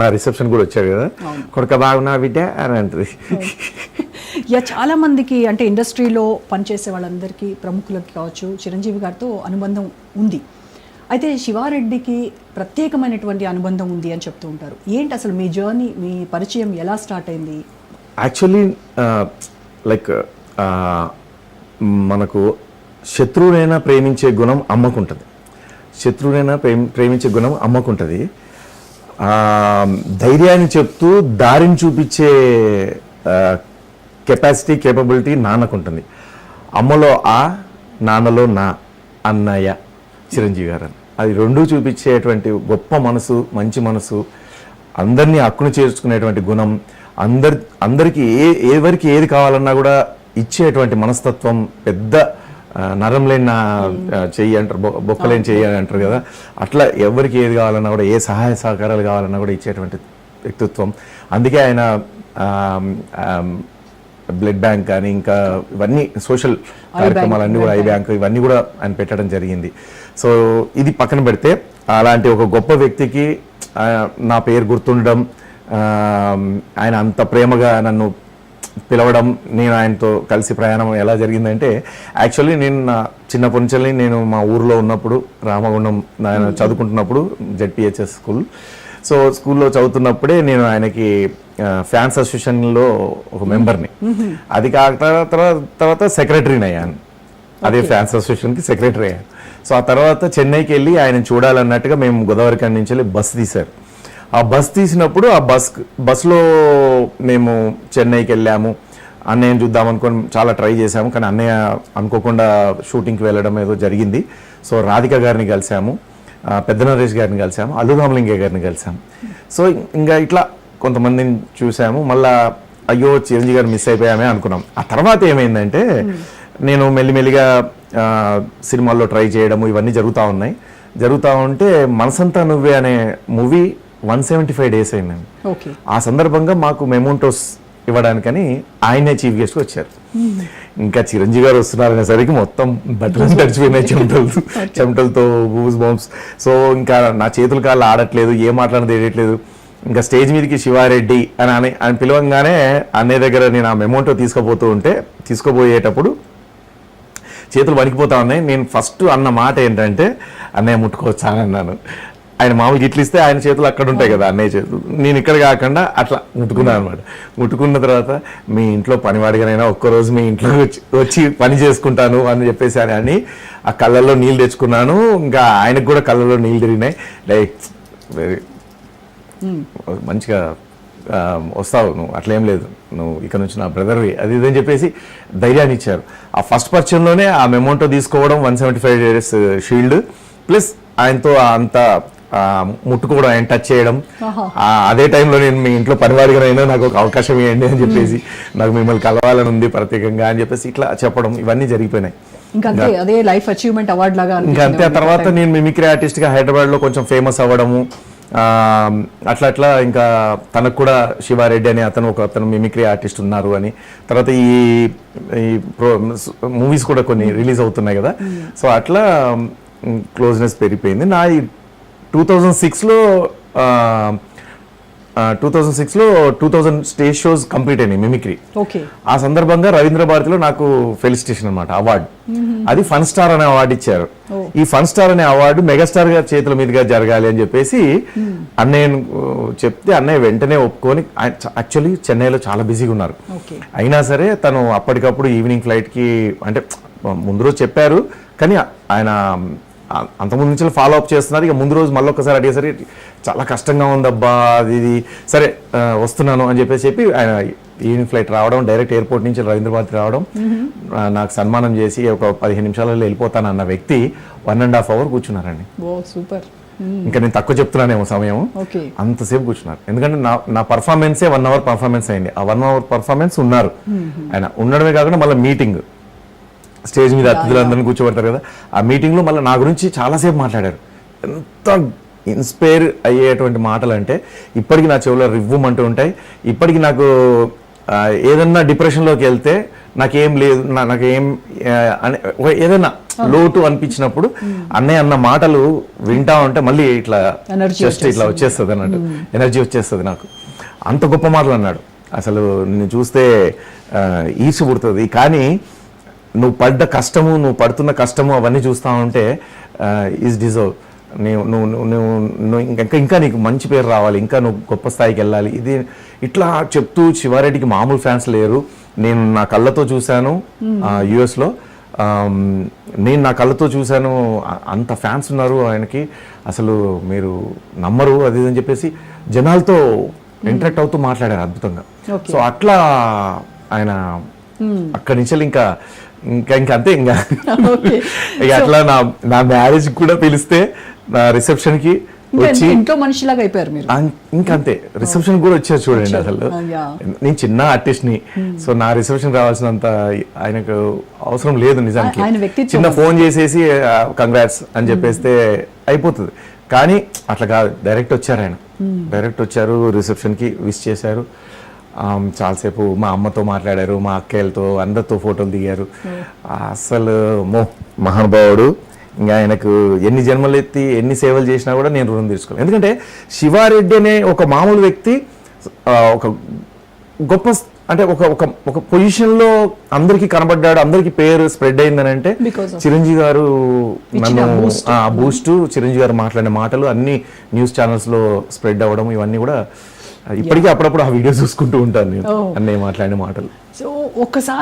నా రిసెప్షన్ కూడా వచ్చాడు కదా, కొడుక బాగున్నా బిడ్డ అని అంటుంది. చాలా మందికి అంటే ఇండస్ట్రీలో పనిచేసే వాళ్ళందరికీ ప్రముఖులకి కావచ్చు చిరంజీవి గారితో అనుబంధం ఉంది. అయితే శివారెడ్డికి ప్రత్యేకమైనటువంటి అనుబంధం ఉంది అని చెప్తూ ఉంటారు. ఏంటి అసలు మీ జర్నీ, మీ పరిచయం ఎలా స్టార్ట్ అయింది? యాక్చువల్లీ లైక్ మనకు శత్రువునైనా ప్రేమించే గుణం అమ్మకుంటుంది, శత్రువునైనా ప్రేమించే గుణం అమ్మకుంటుంది. ధైర్యాన్ని చెప్తూ దారిని చూపించే కెపాసిటీ, కేపబిలిటీ నాన్నకుంటుంది. అమ్మలో ఆ, నాన్నలో నా, అన్నయ్య చిరంజీవి గారు అని అది రెండూ చూపించేటువంటి గొప్ప మనసు, మంచి మనసు, అందరినీ హక్కును చేర్చుకునేటువంటి గుణం, అందరికీ ఎవరికి ఏది కావాలన్నా కూడా ఇచ్చేటువంటి మనస్తత్వం, పెద్ద నరం లేని చెయ్యి అంటారు, బొక్కలేని చెయ్యి అని అంటారు కదా, అట్లా ఎవరికి ఏది కావాలన్నా కూడా, ఏ సహాయ సహకారాలు కావాలన్నా కూడా ఇచ్చేటువంటి వ్యక్తిత్వం. అందుకే ఆయన బ్లడ్ బ్యాంక్ కానీ ఇంకా ఇవన్నీ సోషల్ కార్యక్రమాలన్నీ కూడా, ఐ బ్యాంక్ ఇవన్నీ కూడా ఆయన పెట్టడం జరిగింది. సో ఇది పక్కన పెడితే అలాంటి ఒక గొప్ప వ్యక్తికి నా పేరు గుర్తుండడం, ఆయన అంత ప్రేమగా నన్ను పిలవడం, నేను ఆయనతో కలిసి ప్రయాణం ఎలా జరిగిందంటే, యాక్చువల్లీ నేను నా చిన్నప్పటి నుంచి నేను మా ఊర్లో ఉన్నప్పుడు రామగుండం చదువుకుంటున్నప్పుడు జెడ్పిహెచ్ఎస్ స్కూల్, సో స్కూల్లో చదువుతున్నప్పుడే నేను ఆయనకి ఫ్యాన్స్ అసోసియేషన్లో ఒక మెంబర్ని, అది కాక తర్వాత సెక్రటరీని అయ్యాను, అదే ఫ్యాన్స్ అసోసియేషన్కి సెక్రటరీ అయ్యాను. సో ఆ తర్వాత చెన్నైకి వెళ్ళి ఆయన చూడాలన్నట్టుగా మేము గోదావరి కాడి నుంచి వెళ్ళి బస్సు తీశారు. ఆ బస్ తీసినప్పుడు ఆ బస్సులో మేము చెన్నైకి వెళ్ళాము. అన్నయ్యని చూద్దాం అనుకొని చాలా ట్రై చేశాము, కానీ అన్నయ్య అనుకోకుండా షూటింగ్కి వెళ్ళడం ఏదో జరిగింది. సో రాధిక గారిని కలిసాము, పెద్ద నరేష్ గారిని కలిసాము, అల్లు రామలింగయ్య గారిని కలిసాము. సో ఇంకా ఇట్లా కొంతమందిని చూసాము. మళ్ళా అయ్యో చిరంజీవి గారు మిస్ అయిపోయామే అనుకున్నాం. ఆ తర్వాత ఏమైందంటే, నేను మెల్లిమెల్లిగా సినిమాల్లో ట్రై చేయడము ఇవన్నీ జరుగుతూ ఉంటే మనసంతా నువ్వే అనే మూవీ 175 days అయిందండి. ఆ సందర్భంగా మాకు మెమోంటోస్ ఇవ్వడానికని ఆయనే చీఫ్ గెస్ట్ వచ్చారు. ఇంకా చిరంజీవి గారు వస్తున్నారనేసరికి మొత్తం బట్టలు తడిచిపోయినాయి, చెమటలతో బూస్ బాంబ్స్. సో ఇంకా నా చేతులు కాళ్ళు ఆడట్లేదు, ఏం మాట్లాడడం తెలియట్లేదు. ఇంకా స్టేజ్ మీదకి శివారెడ్డి అని ఆయన పిలవంగానే అన్నయ్య దగ్గర నేను ఆ మెమోంటో తీసుకోబోయేటప్పుడు చేతులు వణికిపోతా ఉన్నాయి. నేను ఫస్ట్ అన్న మాట ఏంటంటే, అన్నయ్య ముట్టుకోవచ్చా అని అన్నాను. ఆయన మామూలుగా ఇట్లు ఇస్తే ఆయన చేతులు అక్కడ ఉంటాయి కదా, అన్నయ్య చేతులు, నేను ఇక్కడ కాకుండా అట్లా ముట్టుకున్నాను అనమాట. ముట్టుకున్న తర్వాత మీ ఇంట్లో పనివాడిగానైనా ఒక్కరోజు మీ ఇంట్లో వచ్చి పని చేసుకుంటాను అని చెప్పేసి అని ఆ కళ్ళల్లో నీళ్ళు తెచ్చుకున్నాను. ఇంకా ఆయనకు కూడా కళ్ళల్లో నీళ్ళు తిరిగినాయి. లైక్ వెరీ మంచిగా వస్తావు నువ్వు, అట్లేం లేదు, నువ్వు ఇక్కడ నుంచి నా బ్రదర్వి, అది ఇదని చెప్పేసి ధైర్యాన్ని ఇచ్చారు. ఆ ఫస్ట్ పరిచయంలోనే ఆ మెమోంటో తీసుకోవడం, 175 days షీల్డ్, ప్లస్ ఆయనతో అంత ముట్టుకోవడం, ఆయన టచ్ చేయడం. అదే టైంలో నేను మీ ఇంట్లో పనివాడిగానైనా నాకు ఒక అవకాశం ఇవ్వండి అని చెప్పేసి, నాకు మిమ్మల్ని కలవాలని ఉంది ప్రత్యేకంగా అని చెప్పేసి ఇట్లా చెప్పడం, ఇవన్నీ జరిగిపోయినాయి. ఇంకా అంతే. ఆ తర్వాత నేను మిమిక్రీ ఆర్టిస్ట్గా హైదరాబాద్లో కొంచెం ఫేమస్ అవ్వడము, అట్లా ఇంకా తనకు కూడా శివారెడ్డి అని అతను మిమిక్రీ ఆర్టిస్ట్ ఉన్నారు అని. తర్వాత ఈ మూవీస్ కూడా కొన్ని రిలీజ్ అవుతున్నాయి కదా, సో అట్లా క్లోజ్నెస్ పెరిగిపోయింది. నా 2006లో 2000 స్టేజ్ షోస్ కంప్లీట్ అయినాయి మిమిక్రీ. ఆ సందర్భంగా రవీంద్ర భారతిలో నాకు ఫెలిసిటేషన్ అనమాట, అవార్డు. అది ఫన్ స్టార్ అనే అవార్డు ఇచ్చారు. ఈ ఫన్ స్టార్ అనే అవార్డు మెగాస్టార్ గారి చేతుల మీదుగా జరగాలి అని చెప్పేసి అన్నయ్య చెప్తే, అన్నయ్య వెంటనే ఒప్పుకొని, యాక్చువల్లీ చెన్నైలో చాలా బిజీగా ఉన్నారు, అయినా సరే తను అప్పటికప్పుడు ఈవినింగ్ ఫ్లైట్కి, అంటే ముందు రోజు చెప్పారు కానీ ఆయన అంతకుముందు నుంచి ఫాలో అప్ చేస్తున్నారు. ఇక ముందు రోజు మళ్ళీ ఒకసారి అడిగేసరికి చాలా కష్టంగా ఉందబ్బా, అది సరే వస్తున్నాను అని చెప్పి ఆయన ఈవినింగ్ ఫ్లైట్ రావడం, డైరెక్ట్ ఎయిర్పోర్ట్ నుంచి రవీంద్ర భారతి రావడం, నాకు సన్మానం చేసి ఒక 15 నిమిషాలలో వెళ్ళిపోతానన్న వ్యక్తి 1.5 hours కూర్చున్నారండి. సూపర్. ఇంకా నేను తక్కువ చెప్తున్నానేమో సమయం, అంతసేపు కూర్చున్నారు. ఎందుకంటే నా పర్ఫార్మెన్సే 1 hour పర్ఫార్మెన్స్ అయింది. ఆ 1 hour పర్ఫార్మెన్స్ ఉన్నారు ఆయన, ఉండడమే కాకుండా మళ్ళీ మీటింగ్, స్టేజ్ మీద అతిథులందరినీ కూర్చోబెడతారు కదా, ఆ మీటింగ్లో మళ్ళీ నా గురించి చాలాసేపు మాట్లాడారు. ఎంత ఇన్స్పైర్ అయ్యేటువంటి మాటలు అంటే ఇప్పటికీ నా చెవులో రివ్వుమంటూ ఉంటాయి. ఇప్పటికీ నాకు ఏదన్నా డిప్రెషన్లోకి వెళ్తే నాకేం లేదు నాకేం ఏదైనా లోటు అనిపించినప్పుడు అన్నయ్య అన్న మాటలు వింటా ఉంటే మళ్ళీ ఇట్లా Energy జస్ట్ ఇట్లా వచ్చేస్తుంది అన్నట్టు, ఎనర్జీ వచ్చేస్తుంది నాకు. అంత గొప్ప మాటలు అన్నాడు. అసలు నిన్ను చూస్తే ఈర్ష పుడుతుంది. కానీ నువ్వు పడ్డ కష్టము, నువ్వు పడుతున్న కష్టము అవన్నీ చూస్తా ఉంటే ఈజ్ డిజర్వ్. నువ్వు ఇంకా నీకు మంచి పేరు రావాలి, ఇంకా నువ్వు గొప్ప స్థాయికి వెళ్ళాలి. ఇది ఇట్లా చెప్తూ శివారెడ్డికి మామూలు ఫ్యాన్స్ లేరు. నేను నా కళ్ళతో చూశాను యుఎస్లో, నేను నా కళ్ళతో చూశాను, అంత ఫ్యాన్స్ ఉన్నారు ఆయనకి, అసలు మీరు నమ్మరు అది అని చెప్పేసి జనాలతో ఇంటరాక్ట్ అవుతూ మాట్లాడారు అద్భుతంగా. సో అట్లా ఆయన అక్కడి నుంచి ఇంకా అంతే ఇంకా అట్లా నా మ్యారేజ్ కూడా పిలిస్తే, నా రిసెప్షన్ కి వచ్చి ఇంట్లో మనిషిలాగా అయిపోయారు మీరు. ఇంకంతే రిసెప్షన్ కూడా వచ్చారు చూడండి. అసలు నేను చిన్న ఆర్టిస్ట్ ని, సో నా రిసెప్షన్ రావాల్సినంత ఆయనకు అవసరం లేదు నిజానికి. చిన్న ఫోన్ చేసేసి కంగ్రాట్స్ అని చెప్పేస్తే అయిపోతుంది. కానీ అట్లా కాదు, డైరెక్ట్ వచ్చారు ఆయన, డైరెక్ట్ వచ్చారు రిసెప్షన్ కి, విష్ చేశారు. చాలాసేపు మా అమ్మతో మాట్లాడారు, మా అక్కయ్యలతో అందరితో ఫోటోలు దిగారు. అసలు మహానుభావుడు. ఇంకా ఆయనకు ఎన్ని జన్మలు ఎత్తి ఎన్ని సేవలు చేసినా కూడా నేను రుణం తీర్చుకోను. ఎందుకంటే శివారెడ్డి అనే ఒక మామూలు వ్యక్తి ఒక గొప్ప అంటే ఒక పొజిషన్లో అందరికీ కనబడ్డాడు, అందరికీ పేరు స్ప్రెడ్ అయిందని అంటే చిరంజీవి గారు నన్ను బూస్ట్, చిరంజీవి గారు మాట్లాడిన మాటలు అన్ని న్యూస్ ఛానల్స్లో స్ప్రెడ్ అవ్వడం, ఇవన్నీ కూడా ఇప్పటికీ అప్పుడప్పుడు ఆ వీడియో చూసుకుంటూ ఉంటాను నేను, అన్నీ మాట్లాడిన మాటలు. సో ఒక్కసారి